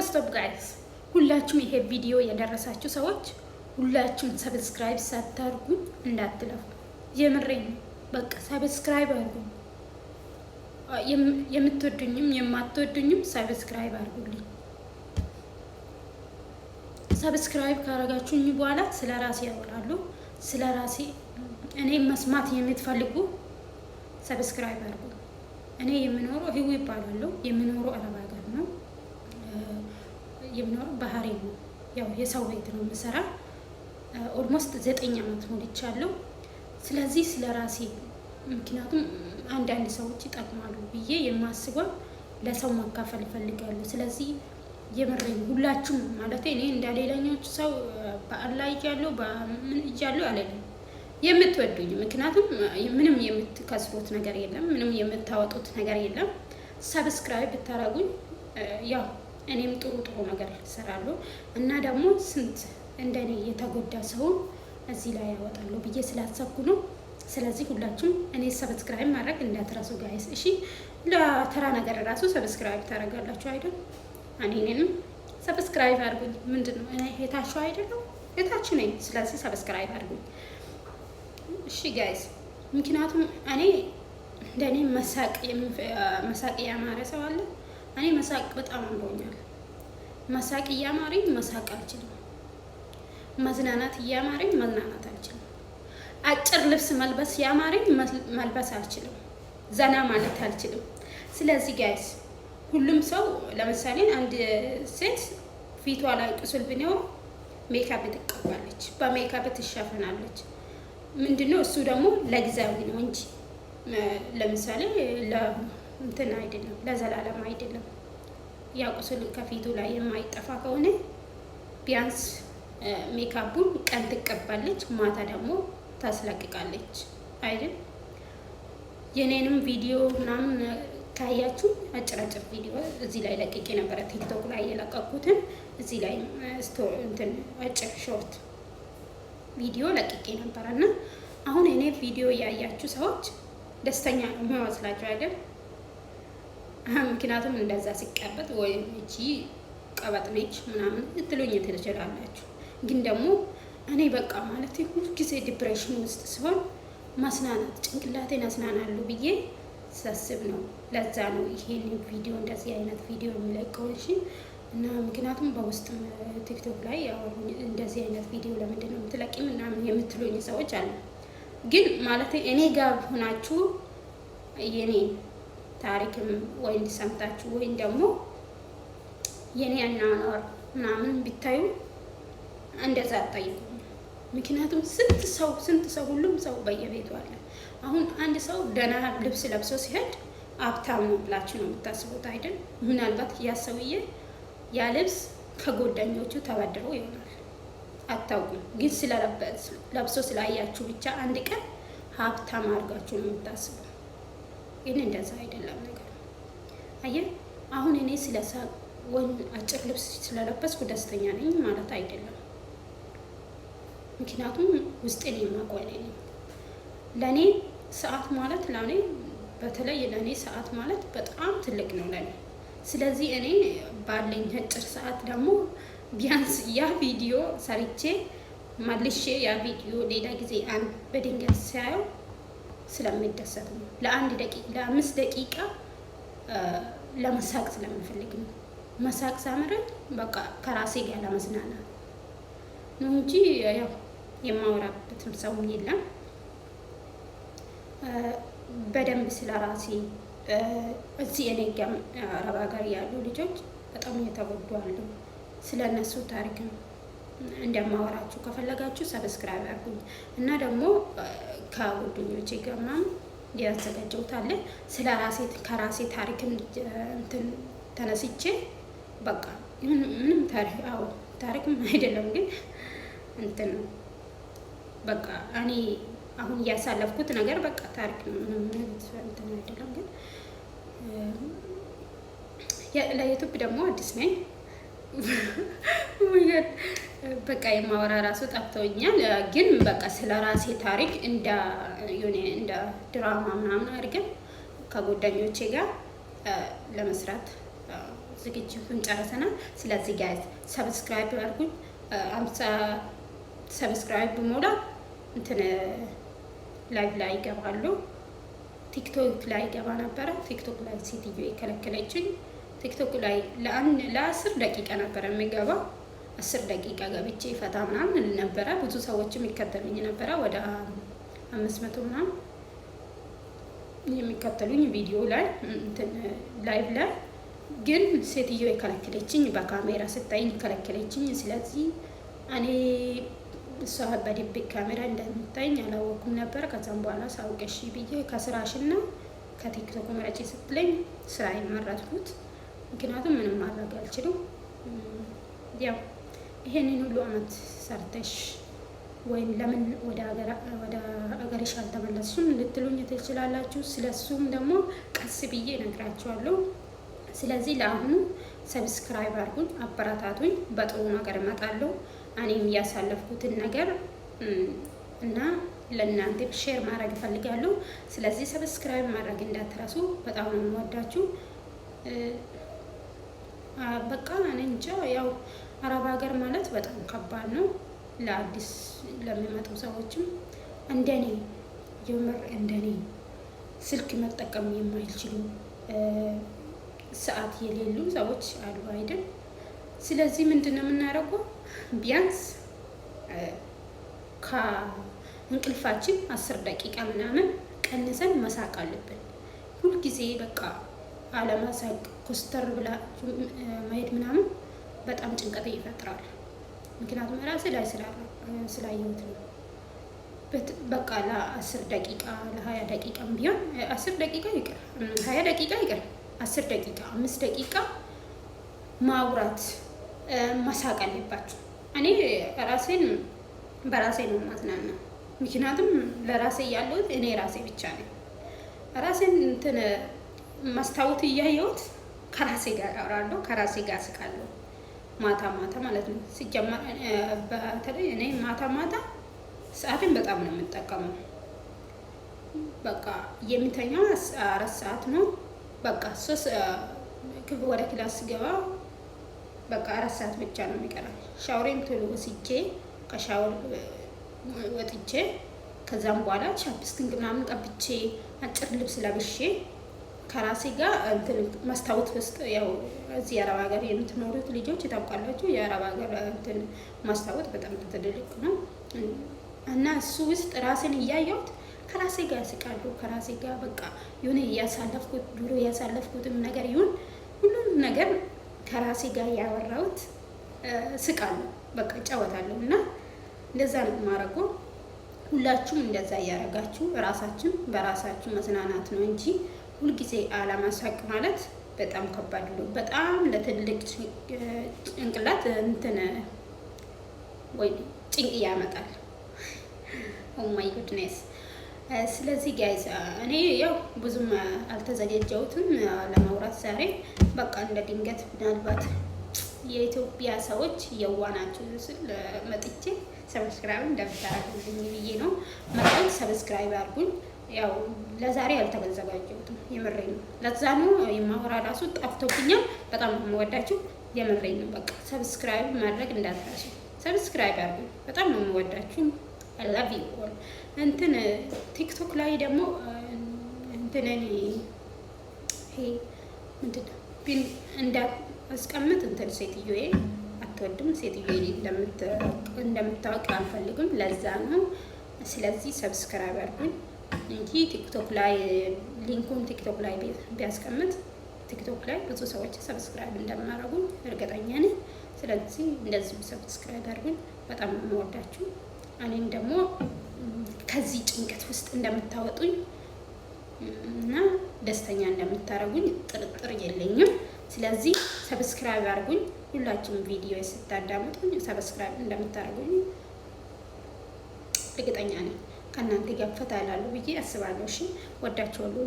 ስቶፕ ጋይስ፣ ሁላችሁም ይሄ ቪዲዮ የደረሳችሁ ሰዎች ሁላችሁም ሰብስክራይብ ሳታርጉ እንዳትለፉ። የምሬን በቃ ሰብስክራይብ አርጉ። የምትወዱኝም የማትወዱኝም ሰብስክራይብ አርጉልኝ። ሰብስክራይብ ካረጋችሁኝ በኋላ ስለ ራሴ ያወራሉ። ስለ ራሴ እኔ መስማት የምትፈልጉ ሰብስክራይብ አርጉ። እኔ የምኖረው ህይወት ይባላል። የምኖረው አረብ ሀገር ነው። የምኖረው ባህሬን ነው። ያው የሰው ቤት ነው የምሰራ። ኦልሞስት 9 ዓመት ሞልቻለሁ። ስለዚህ ስለ ራሴ ምክንያቱም አንዳንድ ሰዎች ይጠቅማሉ ብዬ የማስበው ለሰው ማካፈል እፈልጋለሁ። ስለዚህ የምሬን ሁላችሁም ማለት እኔ እንደሌላኞቹ ሰው በአላህ እያለሁ በምን እያለሁ አለልኝ የምትወዱኝ፣ ምክንያቱም ምንም የምትከስሩት ነገር የለም፣ ምንም የምታወጡት ነገር የለም። ሰብስክራይብ ብታረጉኝ ያው እኔም ጥሩ ነገር እሰራለሁ እና ደግሞ ስንት እንደኔ የተጎዳ ሰው እዚህ ላይ ያወጣለሁ ብዬ ስላሰብኩ ነው። ስለዚህ ሁላችሁም እኔ ሰብስክራይብ ማድረግ እንዳትረሱ ጋይስ። እሺ፣ ለተራ ነገር ራሱ ሰብስክራይብ ታደርጋላችሁ አይደል? እኔንም ሰብስክራይብ አድርጉኝ። ምንድነው እኔ ሄታችሁ አይደለም? ሄታችሁ ነኝ። ስለዚህ ሰብስክራይብ አድርጉኝ እሺ ጋይስ። ምክንያቱም እኔ እንደኔ መሳቅ ያማረ ሰው አለ። እኔ መሳቅ በጣም አምሮኛል። መሳቅ እያማረኝ መሳቅ አልችልም። መዝናናት እያማረኝ መዝናናት አልችልም። አጭር ልብስ መልበስ ያማረኝ መልበስ አልችልም። ዘና ማለት አልችልም። ስለዚህ ጋይስ ሁሉም ሰው ለምሳሌ አንድ ሴት ፊቷ ላይ ቁስል ቢኖር ሜካፕ ትቀባለች፣ በሜካፕ ትሸፈናለች። ምንድነው እሱ ደግሞ ለጊዜያዊ ነው እንጂ ለምሳሌ እንትን አይደለም፣ ለዘላለም አይደለም። ያ ቁስል ከፊቱ ላይ የማይጠፋ ከሆነ ቢያንስ ሜካፑን ቀን ትቀባለች፣ ማታ ደግሞ ታስለቅቃለች አይደል? የኔንም ቪዲዮ ምናምን ካያችሁ አጭራጭር ቪዲዮ እዚህ ላይ ለቅቄ ነበረ። ቲክቶክ ላይ የለቀኩትን እዚህ ላይ እንትን አጭር ሾርት ቪዲዮ ለቅቄ ነበረ እና አሁን እኔ ቪዲዮ ያያችሁ ሰዎች ደስተኛ ነው የሚመስላችሁ አይደል? ምክንያቱም እንደዛ ሲቀበጥ ወይም እቺ ቀበጥ ነች ምናምን ልትሉኝ ትችላላችሁ። ግን ደግሞ እኔ በቃ ማለት ሁልጊዜ ዲፕሬሽን ውስጥ ሲሆን ማስናናት ጭንቅላቴን አስናናሉ ብዬ ሳስብ ነው። ለዛ ነው ይሄን ቪዲዮ እንደዚህ አይነት ቪዲዮ የሚለቀው እሺ። እና ምክንያቱም በውስጥ ቲክቶክ ላይ ያወሩኝ እንደዚህ አይነት ቪዲዮ ለምንድን ነው የምትለቂ ምናምን የምትሉኝ ሰዎች አሉ። ግን ማለት እኔ ጋር ሆናችሁ የኔ ታሪክም ወይም ሰምታችሁ ወይም ደግሞ የኔ አኗኗር ምናምን ቢታዩ እንደዛ አትጠይቁኝ። ምክንያቱም ስንት ሰው ሁሉም ሰው በየቤቱ አለ። አሁን አንድ ሰው ደህና ልብስ ለብሶ ሲሄድ ሀብታም ነው ብላችሁ ነው የምታስቡት አይደል? ምናልባት ያ ሰውዬ ያ ልብስ ከጓደኞቹ ተበድሮ ይሆናል፣ አታውቁም። ግን ለብሶ ስላያችሁ ብቻ አንድ ቀን ሀብታም አድርጋችሁ ነው የምታስቡ። ግን እንደዛ አይደለም ነገር። አየህ አሁን እኔ ስለሳቅ ወይም አጭር ልብስ ስለለበስኩ ደስተኛ ነኝ ማለት አይደለም። ምክንያቱም ውስጤን የማውቀው ነኝ። ለእኔ ሰዓት ማለት ለእኔ በተለይ ለእኔ ሰዓት ማለት በጣም ትልቅ ነው ለእኔ። ስለዚህ እኔ ባለኝ አጭር ሰዓት ደግሞ ቢያንስ ያ ቪዲዮ ሰርቼ መልሼ ያ ቪዲዮ ሌላ ጊዜ በድንገት ሲያየው ስለሚደሰት ነው። ለ5 ደቂቃ ለመሳቅ ስለምፈልግ ነው። መሳቅ ሳምረኝ በቃ ከራሴ ጋር ለመዝናናት ነው እንጂ ያው የማወራበትም ሰው የለም። በደንብ ስለ ራሴ እዚህ እኔ ጋር አረብ ሀገር ያሉ ልጆች በጣም እየተጎዱ አሉ። ስለ እነሱ ታሪክ እንደማወራችሁ ከፈለጋችሁ ሰብስክራይብ አድርጉኝ እና ደግሞ ከጓደኞቼ ጋር ምናምን ያዘጋጀሁት አለ ስለ ራሴ ከራሴ ታሪክም እንትን ተነስቼ በቃ ምንም ታሪክም አይደለም ግን እንትን ነው በቃ እኔ አሁን እያሳለፍኩት ነገር በቃ ታሪክ ነው። ምንም እንትን አይደለም ግን ለዩቲዩብ ደግሞ አዲስ ነኝ። በቃ የማወራ ራሱ ጠፍቶኛል። ግን በቃ ስለ ራሴ ታሪክ እንደ ድራማ ምናምን አድርገን ከጓደኞቼ ጋር ለመስራት ዝግጅቱን ጨርሰናል። ስለዚህ ጋይዝ ሰብስክራይብ አድርጉኝ። 50 ሰብስክራይብ ሞላ እንትን ላይቭ ላይ ይገባሉ። ቲክቶክ ላይ ገባ ነበረ። ቲክቶክ ላይ ሴትዮ የከለከለችኝ። ቲክቶክ ላይ ለ10 ደቂቃ ነበረ የሚገባው። 10 ደቂቃ ገብቼ ፈታ ምናምን ነበረ። ብዙ ሰዎችም ይከተሉኝ ነበረ። ወደ 500 ምናምን የሚከተሉኝ ቪዲዮ ላይ እንትን ላይቭ ላይ ግን ሴትዮ የከለከለችኝ፣ በካሜራ ስታይኝ የከለከለችኝ። ስለዚህ እኔ እሷ በድብቅ ካሜራ እንደምታይኝ አላወኩም ነበር። ከዛም በኋላ ሳውቀሽ ብዬ ከስራሽና ከቲክቶክ ምረጪ ስትለኝ ስራ የመረጥኩት፣ ምክንያቱም ምንም ማድረግ አልችልም። ያው ይሄንን ሁሉ አመት ሰርተሽ ወይም ለምን ወደ ሀገርሽ አልተመለስሽም ልትሉኝ ትችላላችሁ። ስለሱም ደግሞ ቀስ ብዬ እነግራችኋለሁ። ስለዚህ ለአሁኑ ሰብስክራይብ አድርጉኝ፣ አበረታቱኝ። በጥሩ ነገር እመጣለሁ። እኔም እያሳለፍኩትን ነገር እና ለእናንተ ሼር ማድረግ እፈልጋለሁ። ስለዚህ ሰብስክራይብ ማድረግ እንዳትረሱ። በጣም ነው የምወዳችሁ። በቃ እኔ እንጃ፣ ያው አረብ ሀገር ማለት በጣም ከባድ ነው። ለአዲስ ለሚመጡ ሰዎችም እንደኔ የምር እንደኔ ስልክ መጠቀም የማይችሉ ሰዓት የሌሉ ሰዎች አሉ አይደል? ስለዚህ ምንድን ነው የምናደርገው? ቢያንስ ከእንቅልፋችን 10 ደቂቃ ምናምን ቀንሰን መሳቅ አለብን። ሁልጊዜ በቃ አለመሳቅ፣ ኮስተር ብላ ማየት ምናምን በጣም ጭንቀት ይፈጥራል። ምክንያቱም ራሴ ላይ ስላየሁት ነው። በቃ ለ10 ደቂቃ ለ20 ደቂቃ ቢሆን 10 ደቂቃ ይቅር 20 ደቂቃ ይቅር 10 ደቂቃ 5 ደቂቃ ማውራት መሳቅ አለባችሁ። እኔ ራሴን በራሴ ነው ማዝናና። ምክንያቱም ለራሴ ያለሁት እኔ ራሴ ብቻ ነኝ። ራሴን እንትን መስታወት እያየሁት ከራሴ ጋር አወራለሁ፣ ከራሴ ጋር ስቃለሁ። ማታ ማታ ማለት ነው። ሲጀመር በተለይ እኔ ማታ ማታ ሰዓትን በጣም ነው የምጠቀመው። በቃ የሚተኛው 4 ሰዓት ነው። በቃ ወደ ክላስ ገባ በቃ 4 ሰዓት ብቻ ነው የሚቀረው። ሻወሬን ቶሎ ወስጄ ከሻወር ወጥቼ ከዛም በኋላ ቻፕስቲንግ ምናምን ቀብቼ አጭር ልብስ ለብሼ ከራሴ ጋር እንትን መስታወት ውስጥ ያው እዚህ የአረብ ሀገር የምትኖሩት ልጆች ታውቃላችሁ። የአረብ ሀገር እንትን መስታወት በጣም ትልቅ ነው እና እሱ ውስጥ ራሴን እያየሁት ከራሴ ጋር ስቃለሁ። ከራሴ ጋር በቃ የሆነ ያሳለፍኩት ድሮ ያሳለፍኩትም ነገር ይሁን ሁሉም ነገር ከራሴ ጋር ያወራሁት ስቃለሁ። በቃ እጫወታለሁ እና እንደዛ ነው የማደርገው። ሁላችሁም እንደዛ እያደረጋችሁ ራሳችን በራሳችሁ መዝናናት ነው እንጂ ሁልጊዜ አለማሳቅ ማለት በጣም ከባድ ነው። በጣም ለትልቅ ጭንቅላት እንትን ወይ ጭንቅ ያመጣል። ኦ ማይ ጉድነስ። ስለዚህ ጋይዝ እኔ ያው ብዙም አልተዘጋጀሁትም ለማውራት ዛሬ። በቃ እንደ ድንገት ምናልባት የኢትዮጵያ ሰዎች የዋናችሁ ስል መጥቼ ሰብስክራይብ እንደምታደርጉልኝ ብዬ ነው መጣሁ። ሰብስክራይብ አድርጉኝ። ያው ለዛሬ አልተዘጋጀሁትም፣ የምሬን ነው። ለዛ ነው የማወራ ራሱ ጠፍቶብኛል። በጣም ነው የምወዳችሁ፣ የምሬን ነው። በቃ ሰብስክራይብ ማድረግ እንዳትረሱ። ሰብስክራይብ አድርጉኝ። በጣም ነው የምወዳችሁ። I love you all። እንትን ቲክቶክ ላይ ደግሞ እንትን ይሄ ምንድነው እንዳስቀምጥ እንትን ሴትዮዬ አትወድም። ሴትዮዬ እንደምታወቅ አልፈልግም። ለዛ ነው። ስለዚህ ሰብስክራይብ አድርጉኝ እንጂ ቲክቶክ ላይ ሊንኩን ቲክቶክ ላይ ቢያስቀምጥ ቲክቶክ ላይ ብዙ ሰዎች ሰብስክራይብ እንደማደርጉኝ እርግጠኛ ነኝ። ስለዚህ እንደዚሁ ሰብስክራይብ አድርጉኝ። በጣም ነው የምወዳችሁ። እኔም ደግሞ ከዚህ ጭንቀት ውስጥ እንደምታወጡኝ እና ደስተኛ እንደምታደርጉኝ ጥርጥር የለኝም። ስለዚህ ሰብስክራይብ አድርጉኝ። ሁላችሁም ቪዲዮ ስታዳምጡኝ ሰብስክራይብ እንደምታደርጉኝ እርግጠኛ ነኝ። ከእናንተ ጋር ፈታ እላለሁ ብዬ አስባለሁ። እሺ፣ ወዳችኋለሁ።